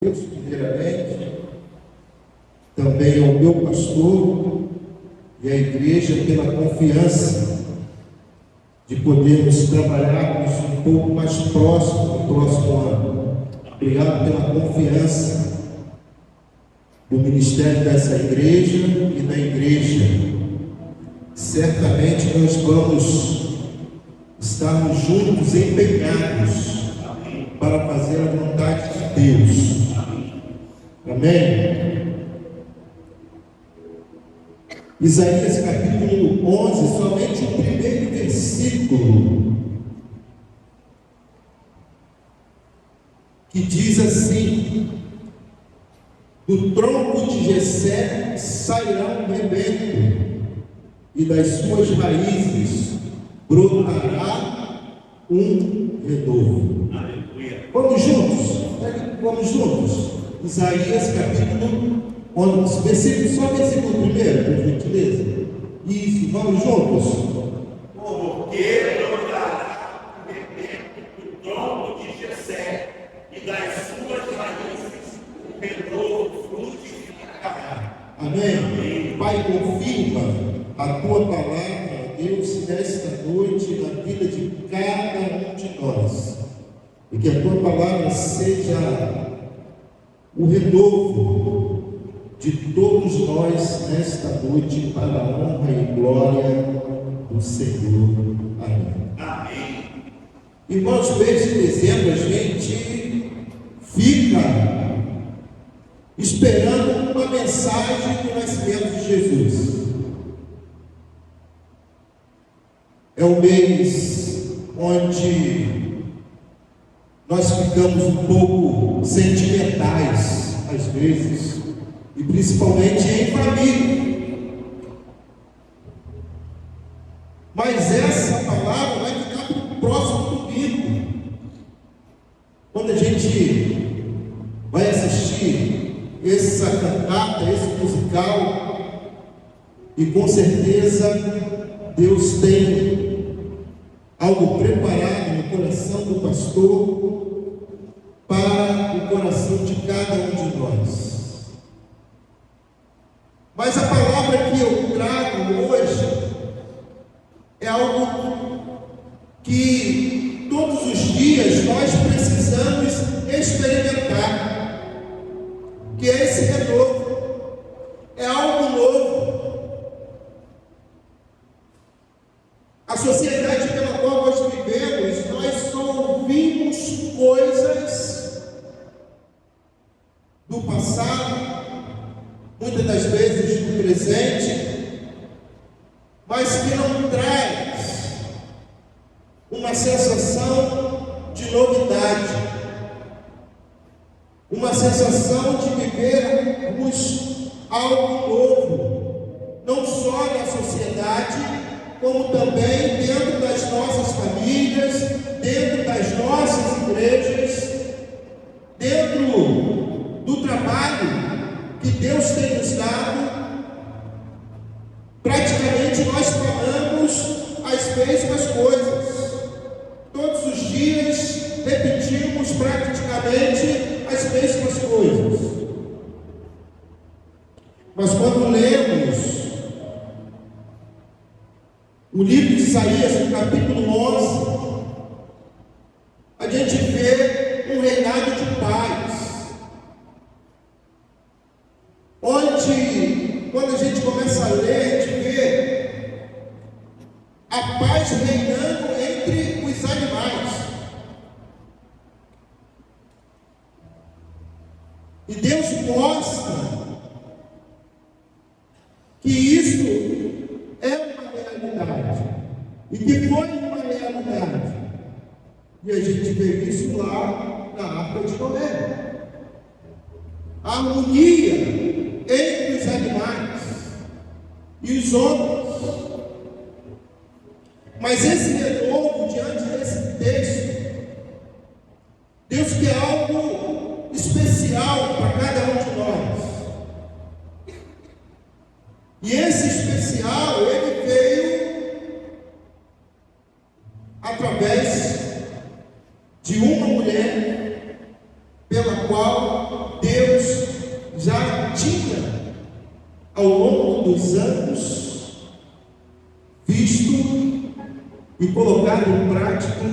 Deus, primeiramente, também ao meu pastor e à igreja pela confiança de podermos trabalharmos um pouco mais próximo no próximo ano. Obrigado pela confiança do ministério dessa igreja e da igreja. Certamente nós vamos estarmos juntos, empenhados para fazer a vontade de Deus. Amém? Isaías capítulo 11, somente o primeiro versículo, que diz assim: do tronco de Jessé sairá um rebento, e das suas raízes brotará um renovo. Vamos juntos? Vamos juntos. Isaías capítulo 11, só versículo primeiro, por gentileza. Isso, vamos juntos. Porque brotará o rebento do tronco de Jessé, e das suas raízes o renovo frutificará. Amém. Pai, confirma a tua palavra, Deus, nesta noite, na vida de cada um de nós. E que a tua palavra seja o renovo de todos nós nesta noite, para a honra e glória do Senhor. Amém. Amém. Irmãos, mês de dezembro a gente fica esperando uma mensagem do nascimento de Jesus. É um mês onde nós ficamos um pouco sentimentais, às vezes, e principalmente em família. Mas essa palavra vai ficar para o próximo domingo, quando a gente vai assistir essa cantata, esse musical, e com certeza Deus tem algo preparado no coração do pastor para o coração de cada um de nós. Mas a palavra que eu trago hoje é algo que todos os dias nós precisamos experimentar, que é esse renovo. É algo novo. A sociedade pela qual nós vivemos, nós só ouvimos coisas do passado, muitas das vezes do presente, mas que não traz uma sensação de novidade, uma sensação de vivermos algo novo, não só na sociedade, como também dentro das nossas famílias, dentro das nossas igrejas, dentro do trabalho que Deus tem nos dado. Praticamente nós falamos as mesmas coisas. Todos os dias repetimos praticamente as mesmas coisas. Mas quando lemos o livro de Isaías, no capítulo 11, a gente vê um reinado de paz, onde, quando a gente começa a ler, a gente vê a paz reinando entre os animais. E Deus mostra que isso é uma realidade, e que foi uma realidade, e a gente vê isso lá na Arca de Noé. A harmonia entre os animais e os homens. Mas esse renovo, diante desse texto, Deus quer algo especial para cada um de nós. E esse especial, ele veio através de uma mulher pela qual já tinha, ao longo dos anos, visto e colocado em prática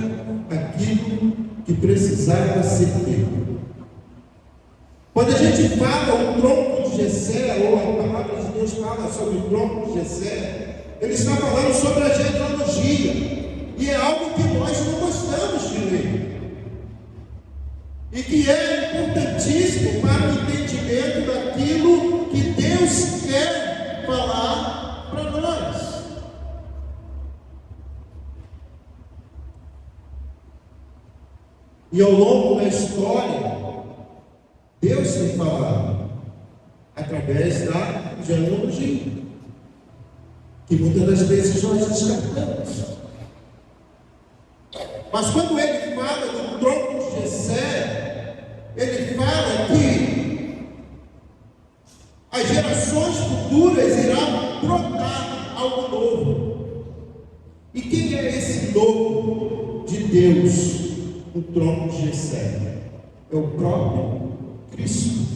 aquilo que precisava ser feito. Quando a gente fala o tronco de Jessé, ou a palavra de Deus fala sobre o tronco de Jessé, ele está falando sobre a genealogia, e é algo que nós não gostamos de ler, e que é importantíssimo para o entendimento daquilo que Deus quer falar para nós. E ao longo da história, Deus tem falado através da genealogia, que muitas das vezes nós descartamos. Mas quando ele fala do tronco de Jessé, ele fala que as gerações futuras irão brotar algo novo. E quem é esse novo de Deus no tronco de Jessé? É o próprio Cristo.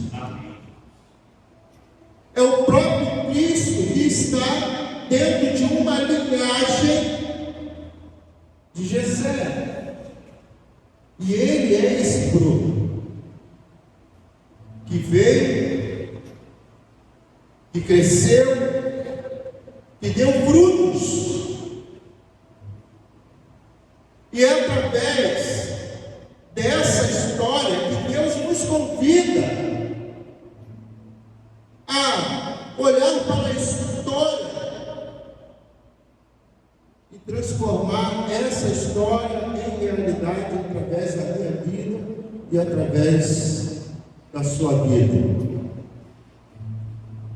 É o próprio Cristo que está dentro de uma linhagem de Jessé. E ele é esse broto que veio, que cresceu, que deu frutos. E é através dessa história que Deus nos convida a olhar para a história e transformar essa história em realidade através da minha vida e através da sua vida.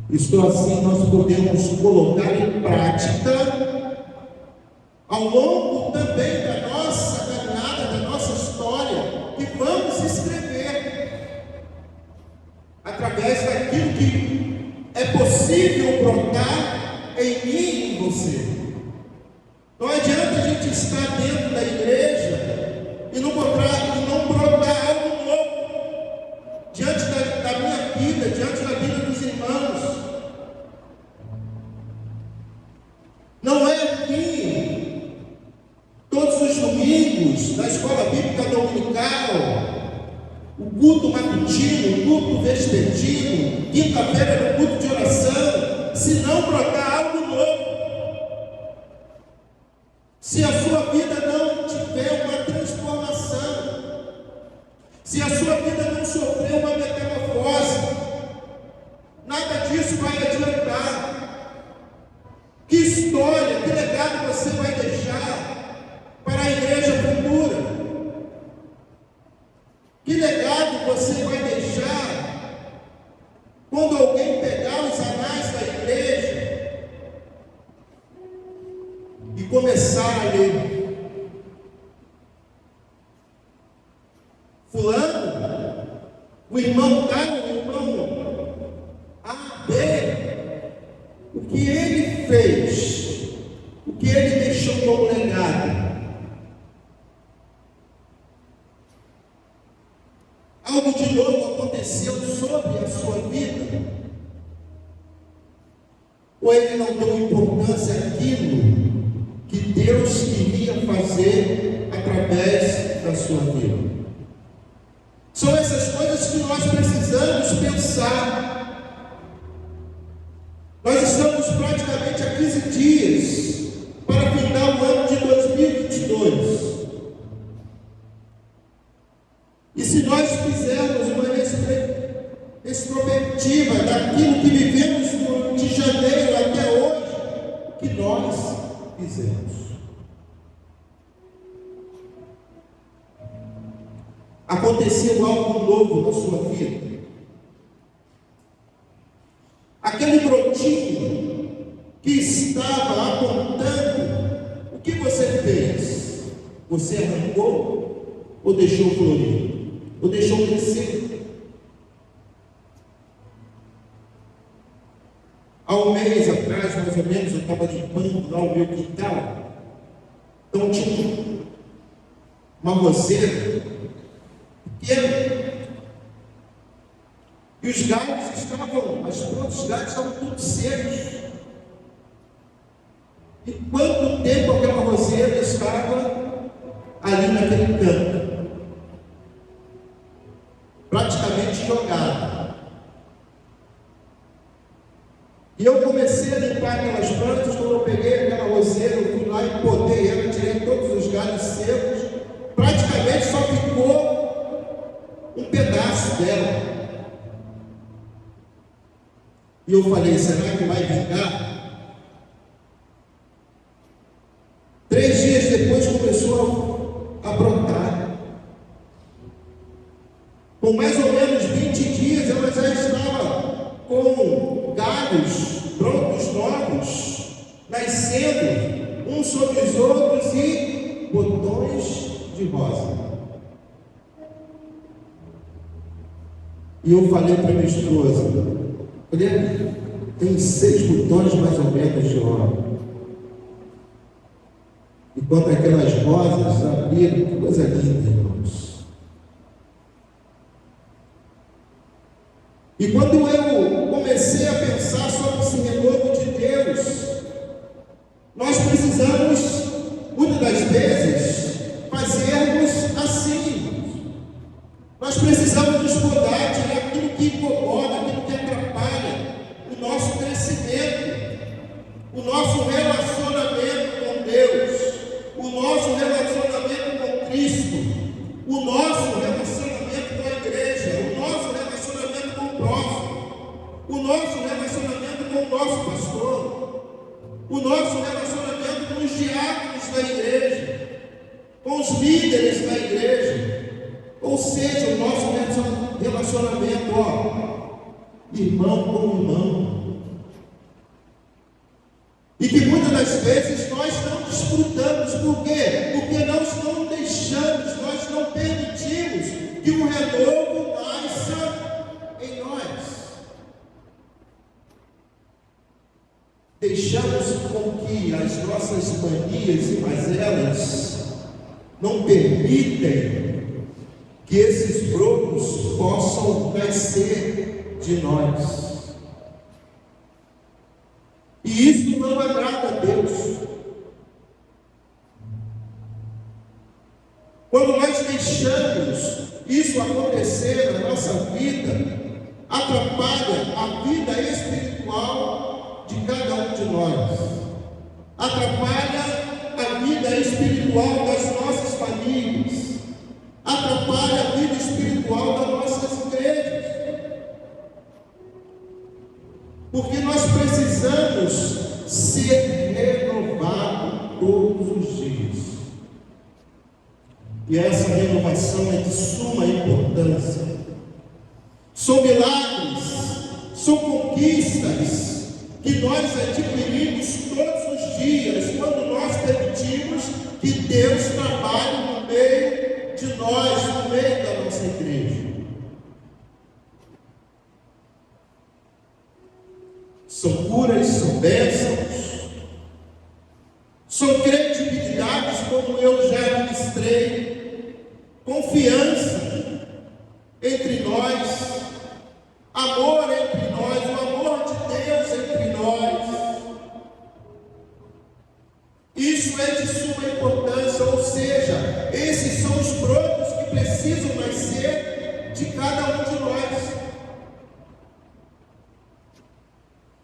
Isto assim nós podemos colocar em prática ao longo também da nossa caminhada, da nossa história, que vamos escrever através daquilo que é possível brotar em mim e em você. Não adianta a gente estar dentro da igreja e não brotar algo novo diante da minha vida, diante da vida dos irmãos. Não é aqui, todos os domingos, na escola bíblica dominical, o culto matutino, o culto vespertino, quinta-feira no culto de oração, se não brotar algo novo. Se a sua vida não tiver uma transformação, se a sua vida não sofrer uma metamorfose, nada disso vai adiantar. Que história, que legado você vai deixar para a igreja futura? Que legado você vai deixar quando alguém pegar os anais da igreja e começar a ler? Fulano, o irmão tal, o irmão A, B, o que ele fez, o que ele deixou como legado. Algo de novo aconteceu sobre a sua vida? Ou ele não deu importância àquilo que Deus queria fazer através da sua vida? São essas coisas que nós precisamos pensar. Nós estamos praticamente há 15 dias para findar o ano de 2022. E se nós fizermos uma retrospectiva daquilo que vivemos de janeiro até hoje, o que nós fizemos? Aconteceu algo novo na sua vida? Aquele brotinho que estava apontando, o que você fez? Você arrancou ou deixou florir? Ou deixou crescer? Há um mês atrás, mais ou menos, eu estava limpando lá o meu quintal. Então tinha uma roseira pequena. E E os galhos estavam, as pontas dos galhos estavam todos secos. E quanto tempo aquela roseira estava ali naquele canto? Praticamente jogada. E eu comecei a limpar aquelas plantas. Quando eu peguei aquela roseira, eu fui lá e podei ela, tirei todos os galhos secos. Praticamente só ficou um pedaço dela. E eu falei, será que vai vingar? 3 dias depois começou a brotar. Com mais ou menos 20 dias, ela já estava com galhos brotos novos, nascendo uns sobre os outros e botões de rosa. E eu falei para minha esposa, olha, tem 6 botões mais ou menos de rosa. E quando aquelas rosas abriram, que coisa linda, irmãos. E quando eu comecei a pensar sobre esse renovo de Deus, nós precisamos, muitas das vezes, fazermos assim. Nós precisamos nos podar, tirar aquilo que incomoda, aquilo que atrapalha o nosso crescimento, o nosso relacionamento com Deus, o nosso relacionamento com Cristo, o nosso relacionamento com a igreja, o nosso relacionamento com o próximo, o nosso relacionamento com o nosso pastor, o nosso relacionamento com os diáconos da igreja, com os líderes da igreja. Ou seja, o nosso relacionamento, irmão com irmão. E que muitas das vezes nós não desfrutamos. Por quê? Porque nós não deixamos, nós não permitimos que o renovo nasça em nós. Deixamos com que as nossas manias e mazelas não permitem que esses brotos possam nascer de nós. E isso não agrada a Deus. Quando nós deixamos isso acontecer na nossa vida, atrapalha a vida espiritual de cada um de nós. Atrapalha a vida espiritual das nossas famílias. Atrapalha a vida espiritual das nossas igrejas. Porque nós precisamos ser renovados todos os dias. E essa renovação é de suma importância. São milagres, são conquistas que nós adquirimos todos os dias, quando nós permitimos que Deus trabalhe no meio de nós, no meio da nossa igreja. São curas, são bênçãos, são credibilidades, como eu já ministrei, confiança entre nós, amor entre nós, o amor de Deus entre nós. Isso é de suma importância, ou seja, esses são os brotos que precisam nascer de cada um de nós.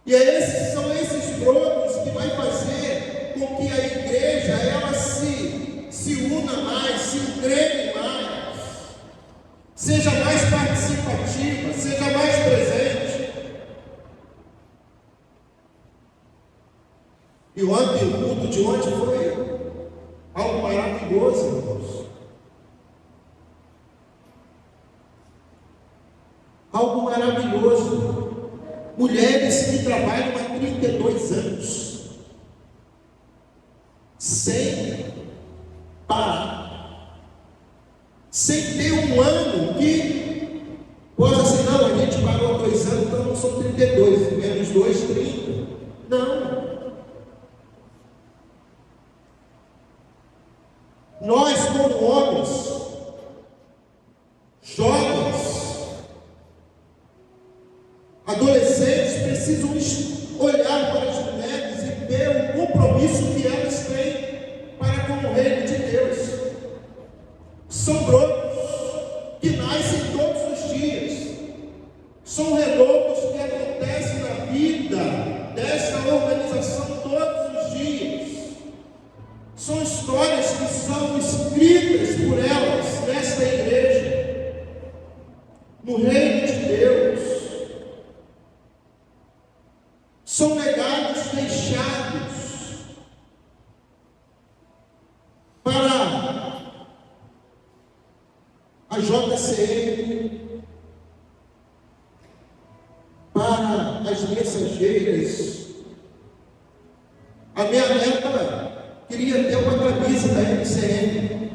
E são esses brotos que vai fazer com que a igreja ela se una mais, se engregue mais, seja mais participativa, seja mais presente. E ontem, o culto de ontem foi algo maravilhoso, irmãos. Algo maravilhoso. Mulheres que trabalham há 32 anos, sem parar, sem ter um ano que possa assim, não, a gente parou 2 anos, então não são 32, menos 2, 30. Não. Nós, como homens, jovens, Adolescentes precisam olhar para as mulheres e ver o compromisso que elas têm para com o reino de Deus. São brotos que nascem todos os dias. São renovos que acontecem na vida desta organização todos os dias. São histórias que são escritas por elas nesta igreja, no reino de Deus. São legados deixados para a JCM, para as mensageiras. A minha neta queria ter uma camisa da MCM.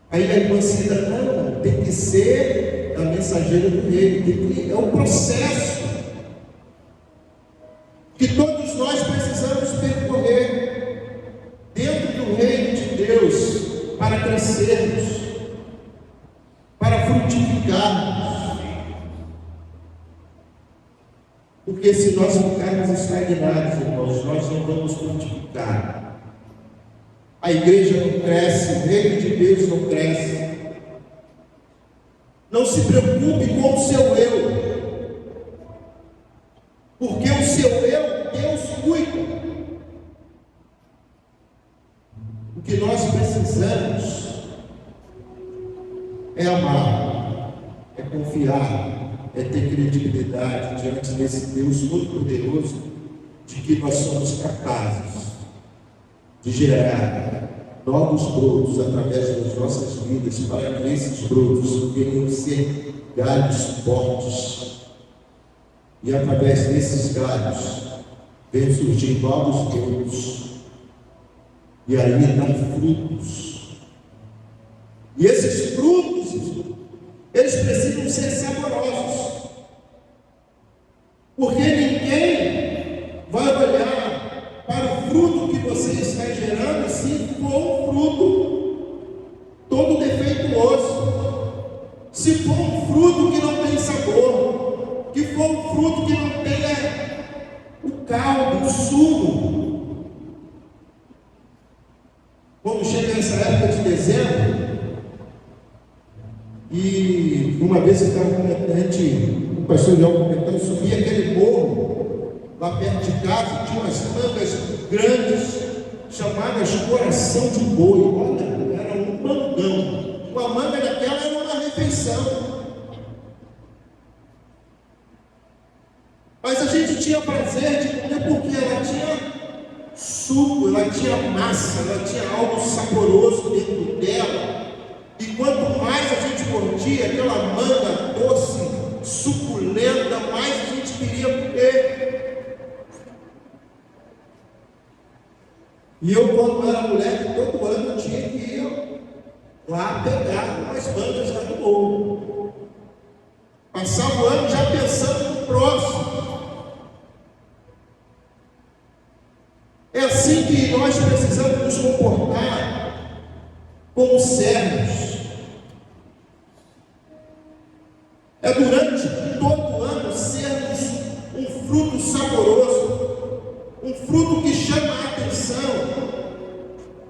Aí a irmã Cida, não, tem que ser a mensageira do reino. É um processo que todos nós precisamos percorrer dentro do reino de Deus para crescermos, para frutificarmos. Porque se nós ficarmos estagnados, irmãos, nós não vamos frutificar. A igreja não cresce, o reino de Deus não cresce. Não se preocupe com o seu eu, porque o seu eu, Deus cuida. O que nós precisamos é amar, é confiar, é ter credibilidade diante desse Deus todo-poderoso, de que nós somos capazes de gerar novos brotos através das nossas vidas, para que esses brotos venham ser galhos fortes. E através desses galhos vem surgir novos brotos, e aí dão frutos. E esses frutos, eles precisam ser saborosos, porque ninguém vai olhar para o fruto que você está gerando se for um fruto todo defeituoso, se for um fruto que não tem sabor, que for um fruto que não tenha o caldo, o sumo. Quando chega essa época de dezembro, e uma vez eu estava comentando, o pastor João comentando, subia aquele morro lá perto de casa, tinha umas mangas grandes, chamadas coração de boi. Olha, era um mangão. Uma manga daquela era uma refeição. Mas a gente tinha prazer de comer porque ela tinha suco, ela tinha massa, ela tinha algo saboroso dentro dela. E quanto mais a gente mordia aquela manga doce, suculenta, mais a gente queria comer. E eu, quando era moleque, todo ano tinha que ir lá pegar umas mangas lá do morro. Passava o ano já pensando no próximo. É assim que nós precisamos nos comportar como servos. É durante todo o ano sermos um fruto saboroso, um fruto que chama a atenção,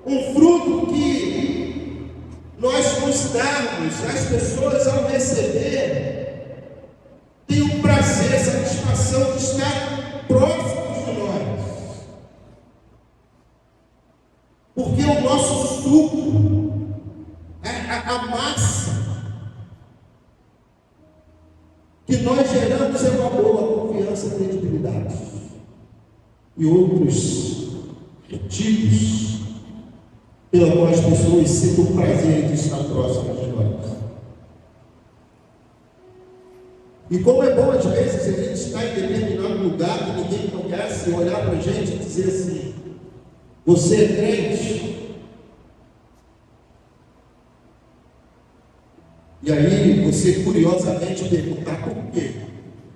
um fruto que nós nos darmos, as pessoas ao receber, têm o prazer, satisfação de estar próximos de nós. Porque o nosso suco, a massa que nós geramos é uma boa confiança e credibilidade. E outros motivos pela qual as pessoas sentem o prazer de estar próximas de nós. E como é bom às vezes a gente estar em determinado lugar que ninguém conhece, olhar para a gente e dizer assim: você é crente? E aí você curiosamente perguntar por quê?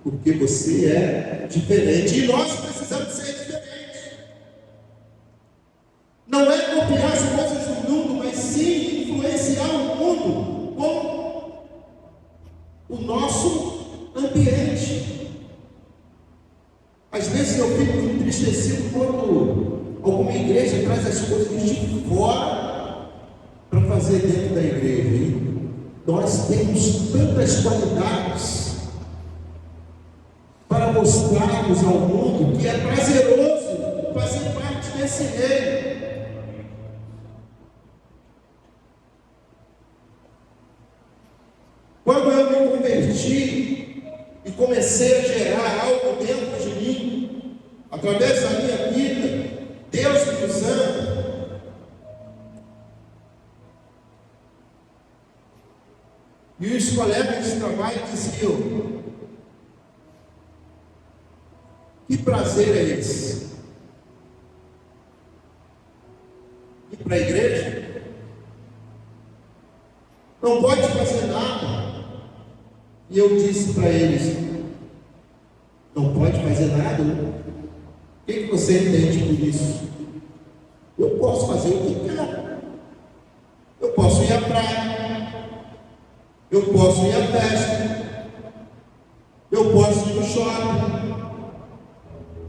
Porque você é diferente. E nós precisamos ser diferentes. Não é copiar as coisas do mundo, mas sim influenciar o mundo com o nosso ambiente. vezes eu fico entristecido quando alguma igreja traz as coisas de fora para fazer dentro da igreja. E nós temos tantas qualidades para mostrarmos ao mundo que é prazeroso fazer parte desse reino. Quando eu me converti e comecei a gerar algo dentro de mim, através da minha vida, Deus me usando, e os colegas de trabalho diziam: que prazer é esse? Ir para a igreja? Não pode fazer nada. E eu disse para eles: não pode fazer nada? O que você entende por isso? Eu posso fazer o que quero. Eu posso ir à praia. Eu posso ir à festa. Eu posso ir no shopping.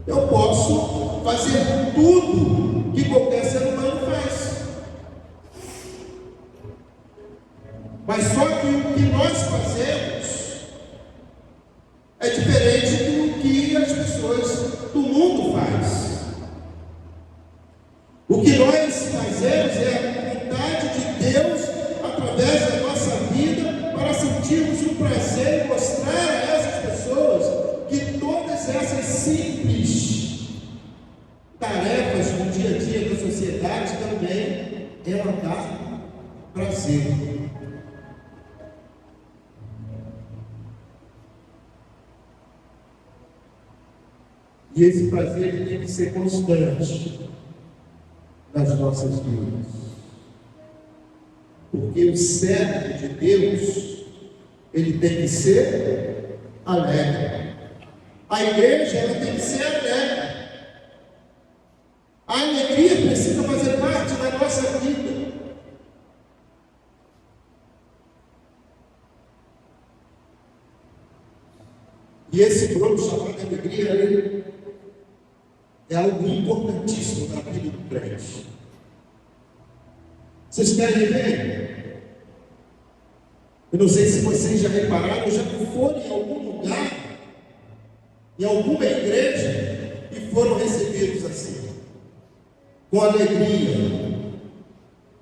Eu posso fazer tudo que qualquer ser humano faz. Mas só que o que nós fazemos é diferente do que as pessoas do mundo faz. O que nós fazemos é a vontade de Deus através da nossa vida, para sentirmos o prazer e mostrar a essas pessoas que todas essas simples tarefas do dia a dia da sociedade também ela dá prazer. E esse prazer ele tem que ser constante nas nossas vidas. Porque o cérebro de Deus, ele tem que ser alegre. A igreja, ela tem que ser alegre. A alegria precisa fazer parte da nossa vida. E esse grupo chamado alegria, ele é algo importantíssimo na vida do crente. Vocês querem ver? Eu não sei se vocês já repararam, já foram em algum lugar, em alguma igreja, e foram recebidos assim, com alegria.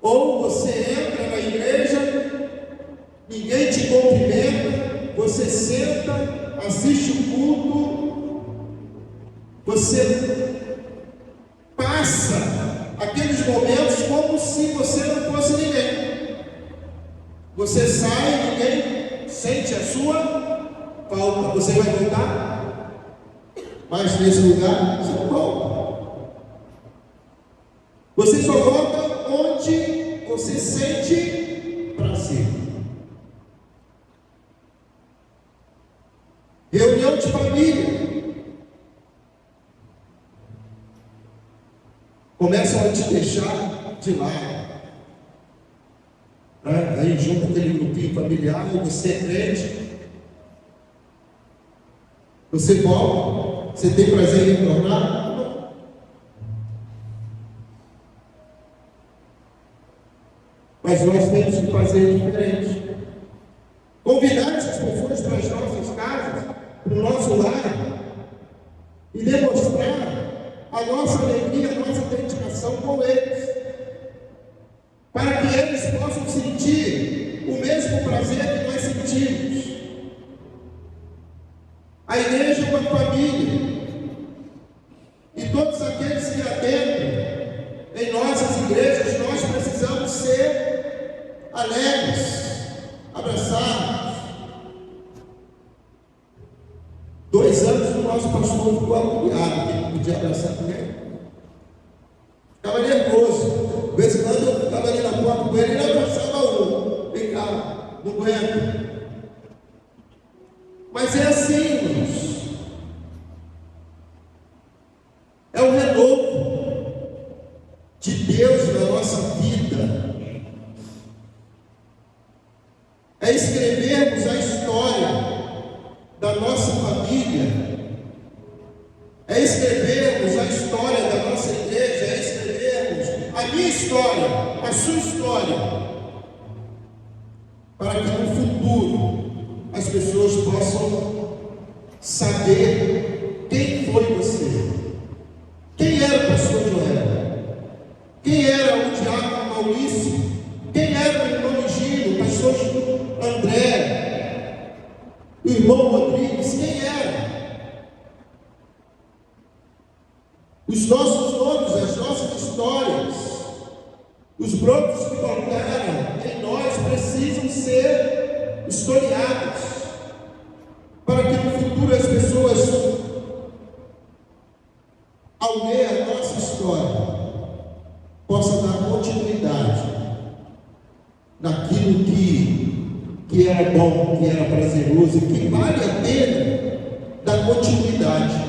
Ou você entra na igreja, ninguém te cumprimenta, você senta, assiste o culto, você passa aqueles momentos como se você não fosse ninguém. Você sai, ninguém sente a sua falta. Você vai voltar? Mas nesse lugar você não volta. Você só volta onde você sente prazer. Reunião de família. Começam a te deixar de lado. Aí junto aquele grupinho familiar, você é crente. Você volta. Você tem prazer em retornar? Não. Mas nós temos que fazer diferente. Convidar essas pessoas para as nossas casas, para o nosso lar, e demonstrar a nossa alegria, a nossa dedicação com eles, para que eles possam sentir o mesmo prazer que nós sentimos. A igreja é uma família, e todos aqueles que adentram em nossas igrejas, nós precisamos ser alegres, abraçados. 2 anos o nosso pastor ficou agoniado, que não podia abraçar ninguém. Ficava nervoso. De vez em quando eu ficava ali na porta com ele, ele abraçava um. Vem cá, não aguento. Mas é assim, irmãos. É o renovo de Deus na nossa vida. É escrevermos a história da nossa família, é escrevermos a história da nossa igreja, é escrevermos a minha história, a sua história, para que no futuro as pessoas possam saber quem foi você, quem era o pastor Joel, quem era o diácono Maurício, quem era o irmão Gino, o pastor André, o irmão Rodrigues, quem era? Os nossos nomes, as nossas histórias, os brotos que brotaram em nós precisam ser historiados, para que no futuro as pessoas, ao ler a nossa história, possam dar continuidade naquilo que era bom, que era prazeroso, e que vale a pena dar continuidade.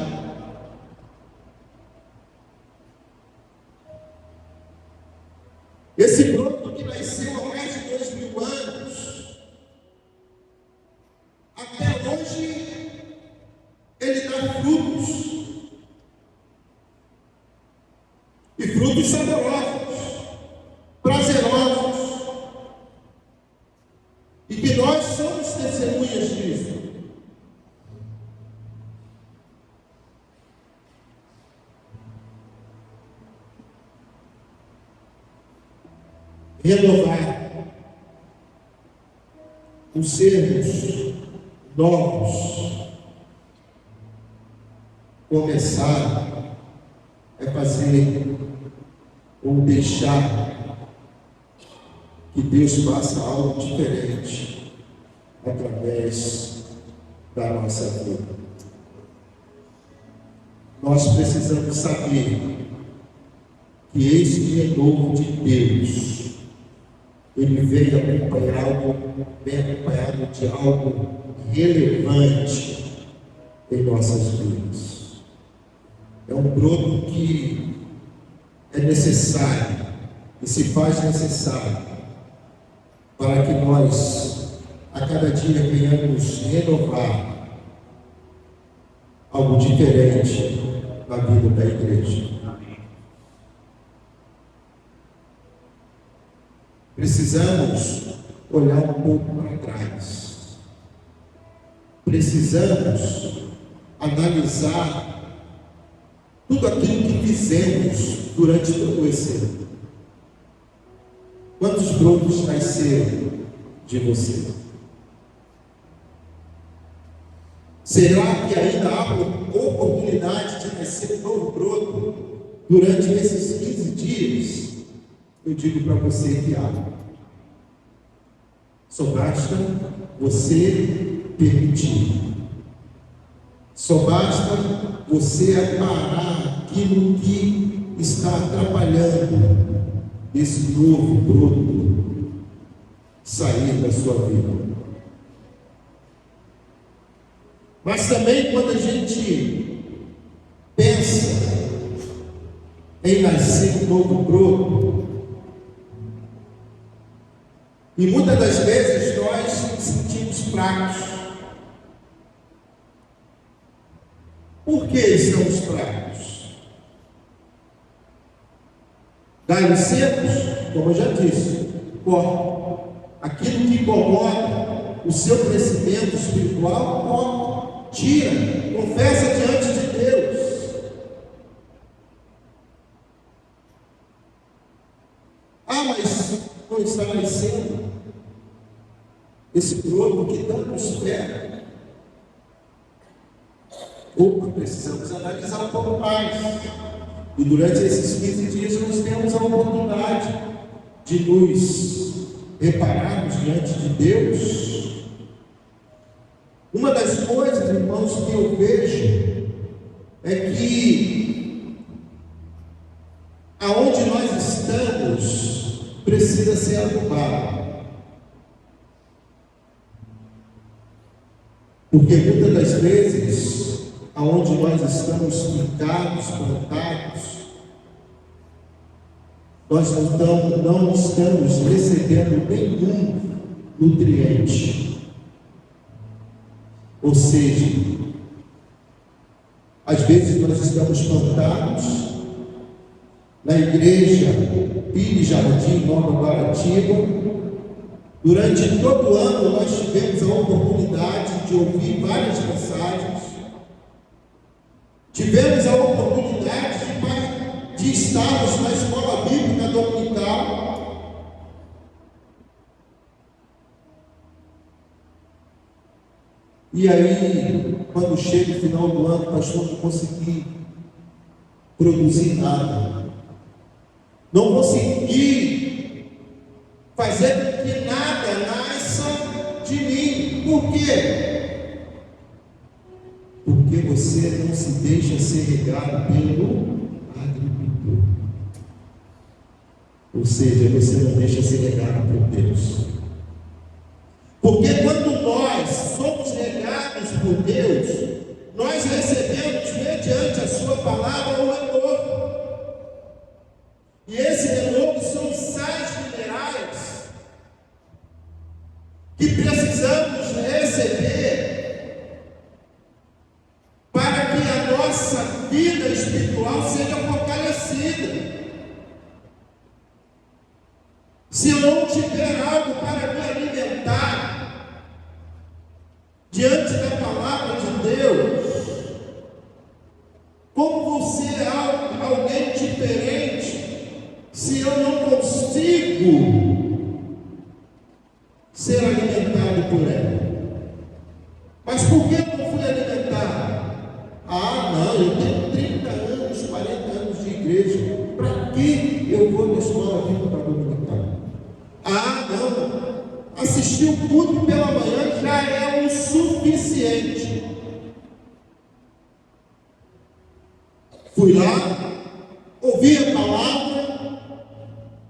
Esse broto que nasceu há mais de 2000 anos, até hoje, ele dá frutos, e frutos saborosos, prazerosos, e que nós somos testemunhas disso. Renovar, os sermos novos, começar é fazer ou deixar que Deus faça algo diferente através da nossa vida. Nós precisamos saber que esse renovo de Deus, ele veio acompanhado de algo relevante em nossas vidas. É um broto que é necessário e se faz necessário para que nós, a cada dia, venhamos renovar algo diferente na vida da igreja. Precisamos olhar um pouco para trás. Precisamos analisar tudo aquilo que fizemos durante todo esse ano. Quantos brotos nasceram de você? Será que ainda há oportunidade de nascer um novo broto durante esses 15 dias? Eu digo para você que há. Só basta você permitir. Só basta você parar aquilo que está atrapalhando esse novo broto sair da sua vida. Mas também quando a gente pensa em nascer um novo broto, e muitas das vezes nós nos sentimos fracos. Por que estamos fracos? Daí-nos, como eu já disse, aquilo que incomoda o seu crescimento espiritual, tira, confessa diante de Deus. Mas não está nascendo esse broto que tanto espera. Precisamos analisar um pouco mais. E durante esses 15 dias nós temos a oportunidade de nos repararmos diante de Deus. Uma das coisas, irmãos, que eu vejo é que aonde nós estamos precisa ser arrumado. Porque muitas das vezes, aonde nós estamos fincados, plantados, nós não estamos recebendo nenhum nutriente. Ou seja, Às vezes nós estamos plantados na igreja Pires Jardim, Nova Guaratiba. Durante todo o ano nós tivemos a oportunidade de ouvir várias mensagens. Tivemos a oportunidade de estarmos na escola bíblica dominical. E aí, quando chega o final do ano, pastor, não consegui produzir nada. Não consegui fazer com que nada nasça de mim. Por quê? Porque você não se deixa ser regado pelo agricultor. Ou seja, você não deixa ser regado por Deus. Porque quando nós somos regados por Deus, nós recebemos mediante a sua palavra o renovo. E esse renovo são sais minerais que precisamos receber para que a nossa vida espiritual seja fortalecida. Se eu não tiver algo para me alimentar diante da palavra de Deus, como vou ser alguém diferente se eu não consigo ser alimentado por ela? Mas por que eu não fui alimentado? Ah, não, eu tenho 30 anos, 40 anos de igreja. Para que eu vou na escola bíblica dominical? Ah, não, assistir o culto pela manhã já é o suficiente. Fui lá, ouvi a palavra,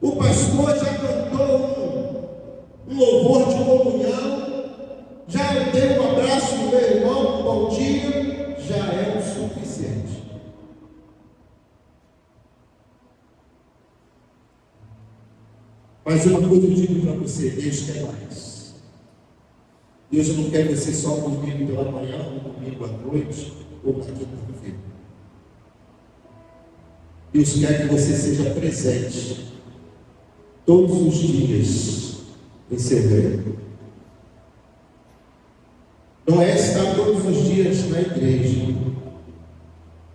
o pastor já cantou um louvor de comunhão, já deu um abraço no meu irmão, um bom dia, já é o suficiente. Mas uma coisa eu digo para você, Deus quer mais. Deus não quer você só um domingo pela manhã, um domingo à noite, ou na quinta-feira. Deus quer que você seja presente todos os dias em seu reino. Não é estar todos os dias na igreja,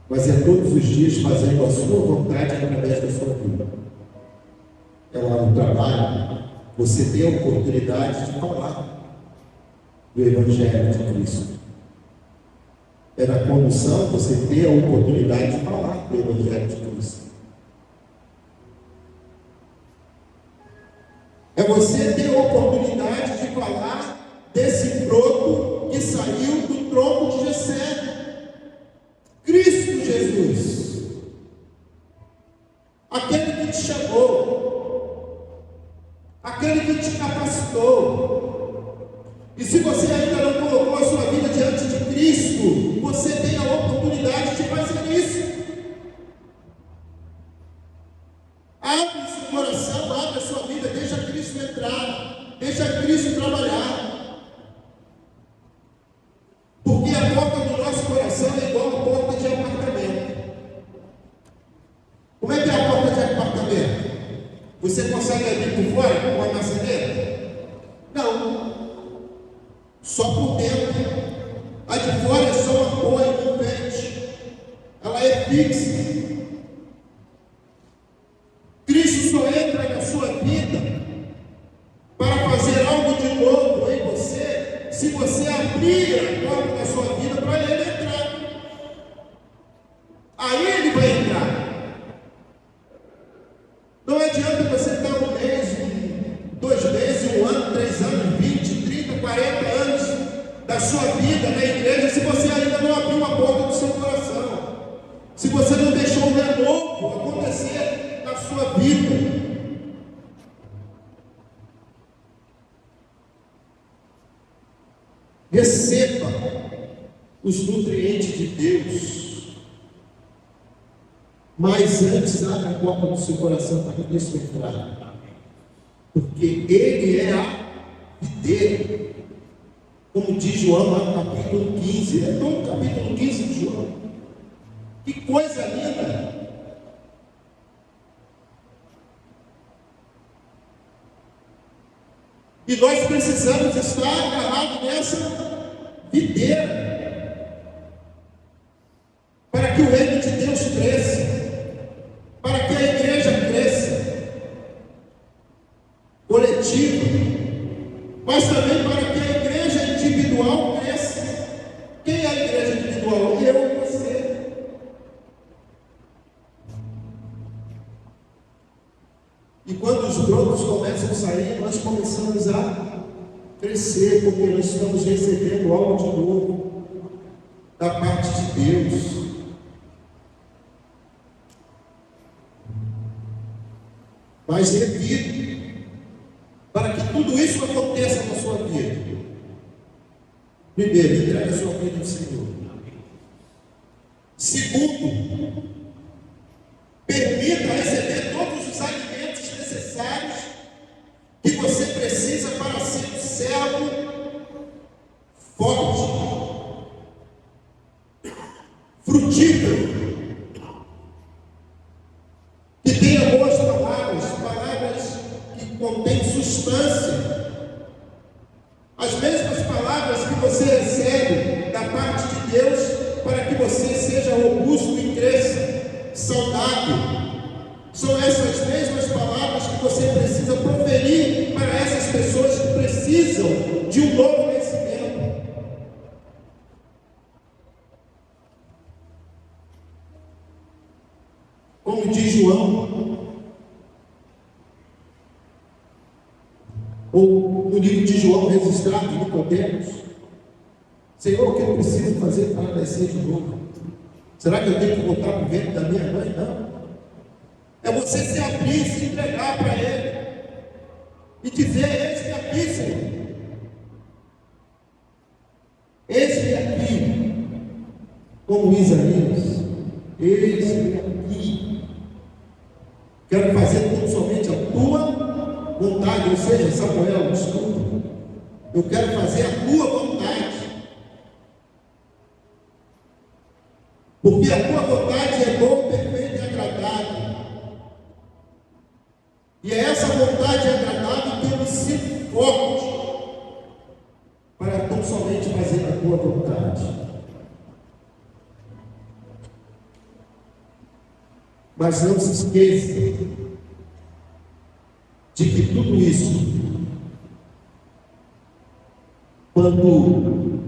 mas é todos os dias fazendo a sua vontade através da sua vida. É lá no trabalho, você tem a oportunidade de falar do Evangelho de Cristo. É na condução, você tem a oportunidade de falar do Evangelho de Cristo. É você ter a oportunidade de falar desse broto que saiu do tronco de Jessé, Cristo Jesus, aquele que te chamou, aquele que te capacitou. E se você ainda não colocou a sua vida diante de Cristo, você tem a oportunidade de fazer isso. Abre seu coração, abre a sua vida, deixa Cristo entrar, deixa Cristo trabalhar. Porque a porta do nosso coração é igual a porta de apartamento. Como é que é a porta de apartamento? Você consegue abrir por fora com uma maçaneta? Não. Só por dentro. A de fora é só uma apoio, não vende. Ela é fixa. Cristo só entra na sua vida para fazer algo de novo em você, se você abrir a porta da sua vida para Ele entrar. Aí Ele vai entrar. Não adianta você estar um mês, 2 meses, 1 ano, 3 anos, 20, 30, 40 anos da sua vida na igreja, se você ainda não abriu a porta do seu coração, se você não deixou o renovo acontecer na sua vida. Receba os nutrientes de Deus, mas antes abra a porta do seu coração para que Deus entrar, porque Ele é a videira, como diz João lá no capítulo 15, é no capítulo 15 de João. Que coisa linda! E nós precisamos estar agarrados nessa videira, para que o reino de Deus cresça, para que a igreja cresça, coletiva, mas também para que a igreja individual cresça. Quem é a igreja individual? Eu e você. E quando os brotos começam a sair, nós começamos a crescer, porque nós estamos recebendo algo de novo da parte de Deus. Mas repito, para que tudo isso aconteça na sua vida, primeiro, entregue a sua vida ao Senhor. Segundo, permita receber todos os alimentos necessários que você precisa para ser um servo forte, frutífero, que tenha boas palavras, palavras que contêm substância, as mesmas palavras que você recebe da parte de Deus, para que você seja robusto e cresça, saudável. São essas mesmas palavras que você precisa proferir para essas pessoas que precisam de um novo nascimento. Como diz João, ou no livro de João registrado em Nicodemos: Senhor, o que eu preciso fazer para nascer de novo? Será que eu tenho que voltar para o ventre da minha mãe? Não. É você se abrir, se entregar para Ele e dizer: eis-me aqui, Senhor. Eis-me aqui, como Isaías, eis-me aqui. Quero fazer tão somente a tua vontade, ou seja, Samuel, escuta. Eu quero fazer a tua vontade. Porque a tua vontade é boa, perfeita e agradável. E é essa vontade agradável que eu me sinto forte para tão somente fazer a tua vontade. Mas não se esqueça de que tudo isso, quando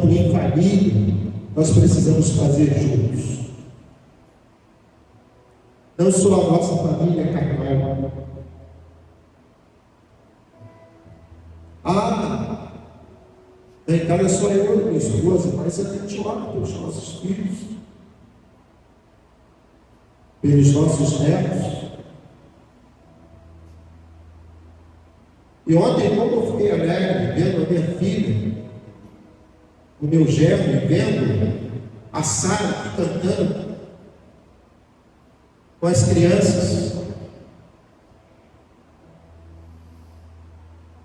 em família, nós precisamos fazer juntos. Não só a nossa família carnal. Na casa só eu e minha esposa, mas a gente ora pelos nossos filhos, pelos nossos netos. E ontem, como eu fiquei alegre vendo a minha filha, o meu genro, vendo a Sara aqui cantando com as crianças.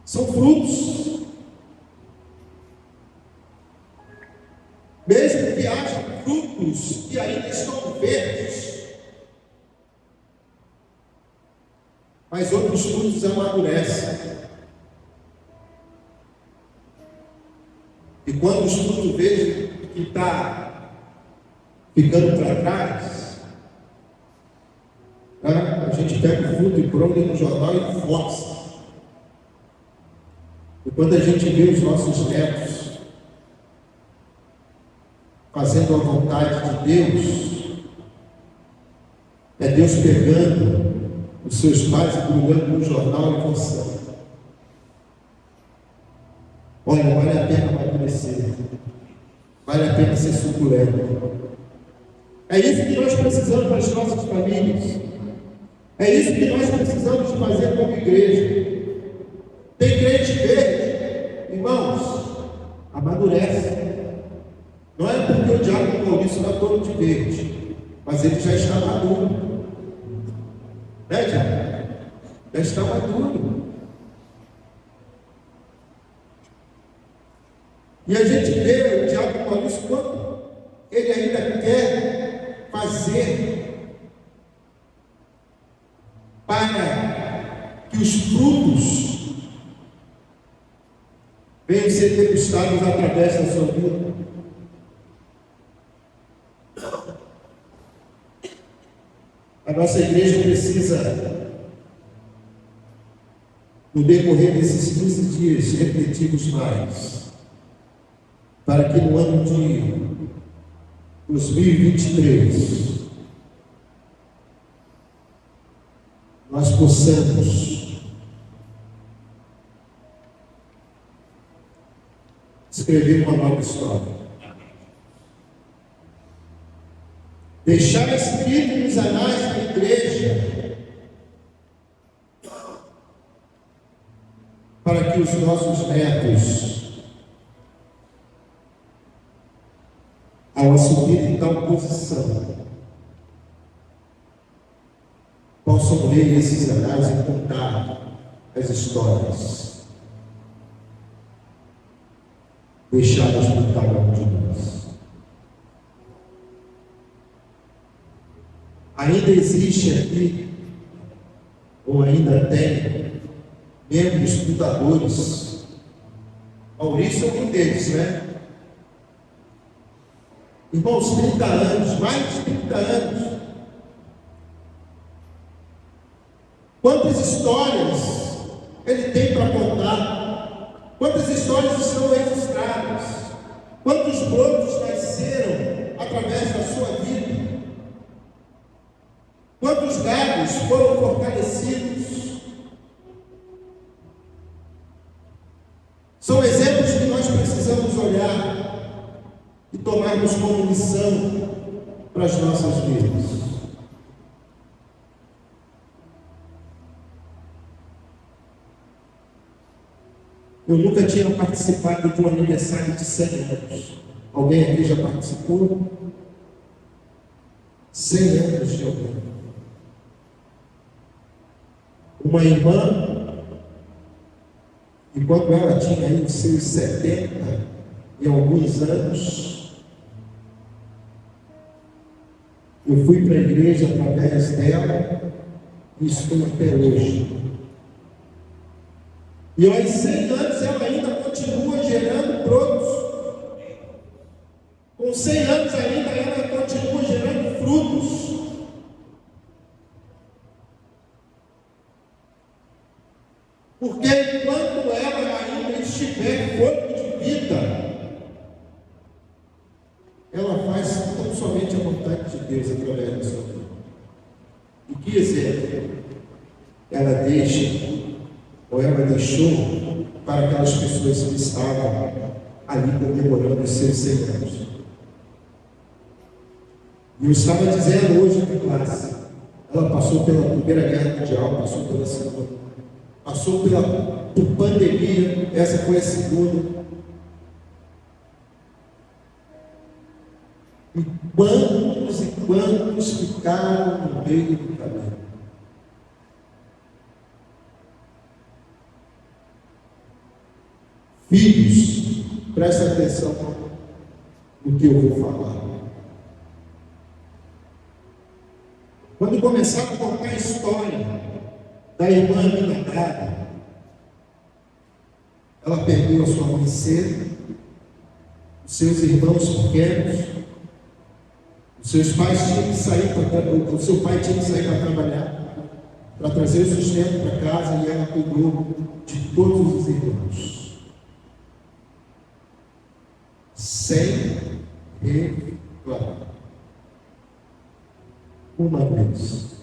São frutos. Mesmo que haja frutos que ainda estão verdes, mas outros frutos amadurecem. E quando os frutos vejam que está ficando para trás, a gente pega o fruto e pronto no jornal e força. E quando a gente vê os nossos netos fazendo a vontade de Deus, é Deus pegando os seus pais e brulhando no jornal e forçando. Olha, vale a pena amadurecer, vale a pena ser suculento. É isso que nós precisamos para as nossas famílias. É isso que nós precisamos de fazer como igreja. Tem crente verde, irmãos, amadurece. Não é porque o diabo Maurício está todo de verde, mas ele já está maduro. Né, diabo? Já está maduro. E a gente vê o diabo Maurício quando ele ainda quer fazer para que os frutos venham ser degustados através da sua vida? A nossa igreja precisa, no decorrer desses 15 dias, refletirmos mais, para que no ano de 2023 nós possamos escrever uma nova história. Deixar escrito nos anais da igreja, para que os nossos netos, ao assumir em tal posição, possam ler esses anais e contar as histórias deixadas por cada um de nós. Ainda existe aqui, ou ainda tem, membros fundadores. Maurício é um deles, né? Irmãos, 30 anos, mais de 30 anos. Quantas histórias ele tem para contar? Quantas histórias estão registradas? Quantos brotos nasceram através da sua vida? Quantos galhos foram fortalecidos? São exemplos que nós precisamos olhar e tomarmos como lição para as nossas vidas. Eu nunca tinha participado de um aniversário de 100 anos. Alguém aqui já participou? 100 anos de alguém. Uma irmã, enquanto ela tinha aí os seus 70 e alguns anos, eu fui para a igreja através dela e estou até hoje. E aos 100 anos ela ainda continua gerando brotos. Com 100 anos ainda ela continua gerando frutos. Porque enquanto ela ainda estiver fôlego de vida, ela faz tão somente a vontade de Deus através da sua vida. E que exemplo ela deixa, ou ela deixou para aquelas pessoas que estavam ali comemorando os seus 100 anos. E eu estava dizendo hoje na classe, ela passou pela Primeira Guerra Mundial, passou pela Segunda, passou por pandemia, essa foi a segunda. E quantos ficaram no meio do caminho? Filhos, presta atenção no que eu vou falar. Quando começaram a contar a história da irmã Aminadab, ela perdeu a sua mãe cedo, os seus irmãos pequenos, os seus pais tinham que sair o seu pai tinha que sair para trabalhar, para trazer o sustento para casa, e ela cuidou de todos os irmãos. Sem reclamar. Uma vez.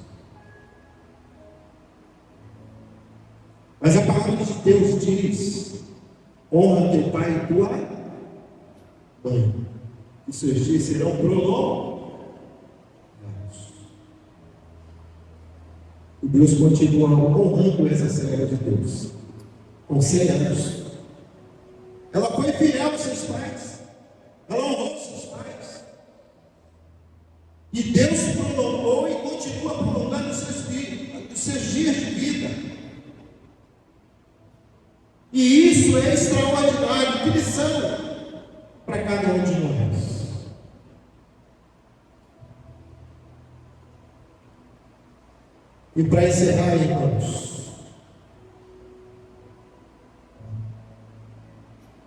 Mas a palavra de Deus diz: honra teu pai e tua mãe, e seus dias serão prolongados. E Deus continua honrando essa serva de Deus, com 100 anos. Ela foi fiel aos seus pais. Ela honrou os seus pais. E Deus prolongou e continua prolongando os seus dias de vida. E isso é extraordinário. Que lição! para cada um de nós. E para encerrar, irmãos,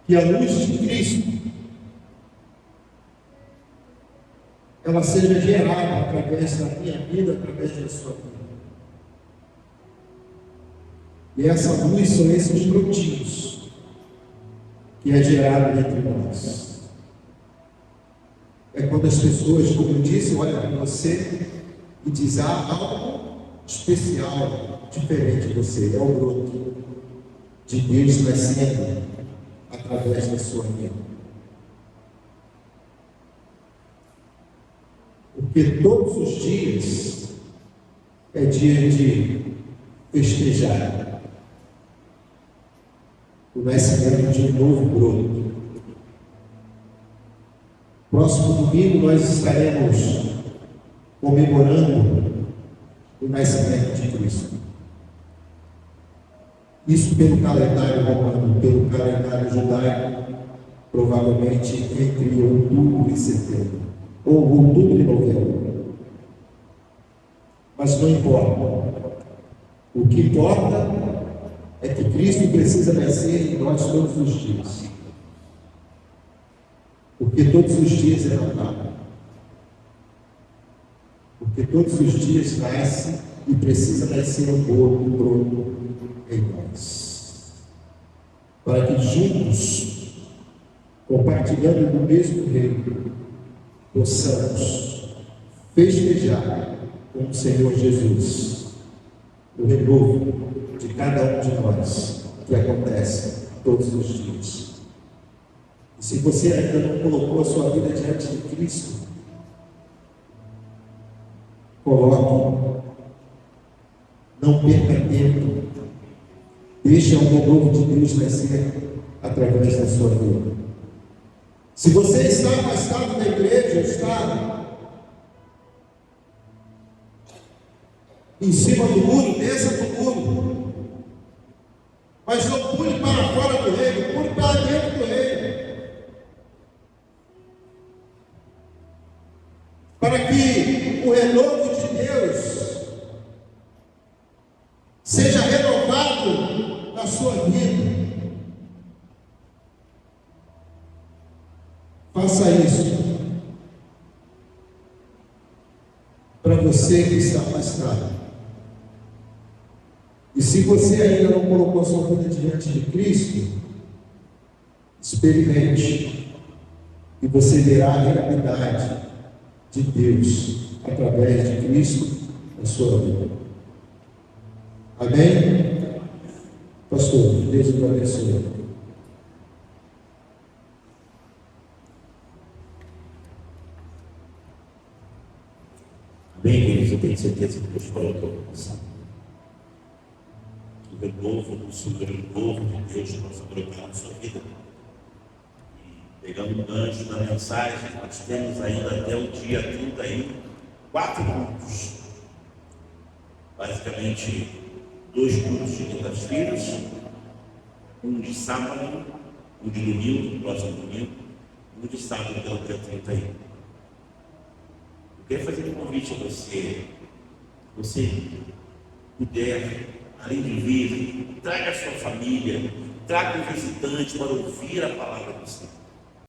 que a luz de Cristo ela seja gerada através da minha vida, através da sua vida. E essa luz são esses brotinhos que é gerado entre nós. É quando as pessoas, como eu disse, olham para você e dizem algo especial, diferente de você. É o broto de Deus nascendo através da sua vida. Porque todos os dias é dia de festejar o nascimento de um novo broto. Próximo domingo nós estaremos comemorando o nascimento de Cristo. Isso pelo calendário romano, pelo calendário judaico, provavelmente entre outubro e setembro, ou outubro e novembro. Mas não importa. O que importa é que Cristo precisa nascer em nós todos os dias. Porque todos os dias é Natal. Porque todos os dias nasce e precisa nascer um broto em nós. Para que juntos, compartilhando do mesmo reino, possamos festejar com o Senhor Jesus o renovo de cada um de nós, que acontece todos os dias. E se você ainda não colocou a sua vida diante de Cristo, coloque, não perca tempo, deixe o novo de Deus nascer através da sua vida. Se você está afastado da igreja, está em cima do muro, desça do muro, mas não pule para fora do reino, pule para dentro do reino, para que o renovo de Deus seja renovado na sua vida. Faça isso para você que está afastado. E se você ainda não colocou a sua vida diante de Cristo, experimente e você verá a realidade de Deus através de Cristo na sua vida. Amém? Pastor, Deus te abençoe. Bem, queridos, eu tenho certeza que Deus falou para o coração. O renovo do Senhor, o novo de Deus possa brotar na sua vida. E pegando um gancho da mensagem, nós temos ainda até o dia 31, 4 cultos. Basicamente, 2 cultos de quintas-feiras, um de sábado, um de domingo, no próximo domingo, um de sábado pelo dia 31. Eu quero fazer um convite a você. Você puder, além de vir, traga a sua família, traga um visitante para ouvir a palavra do Senhor.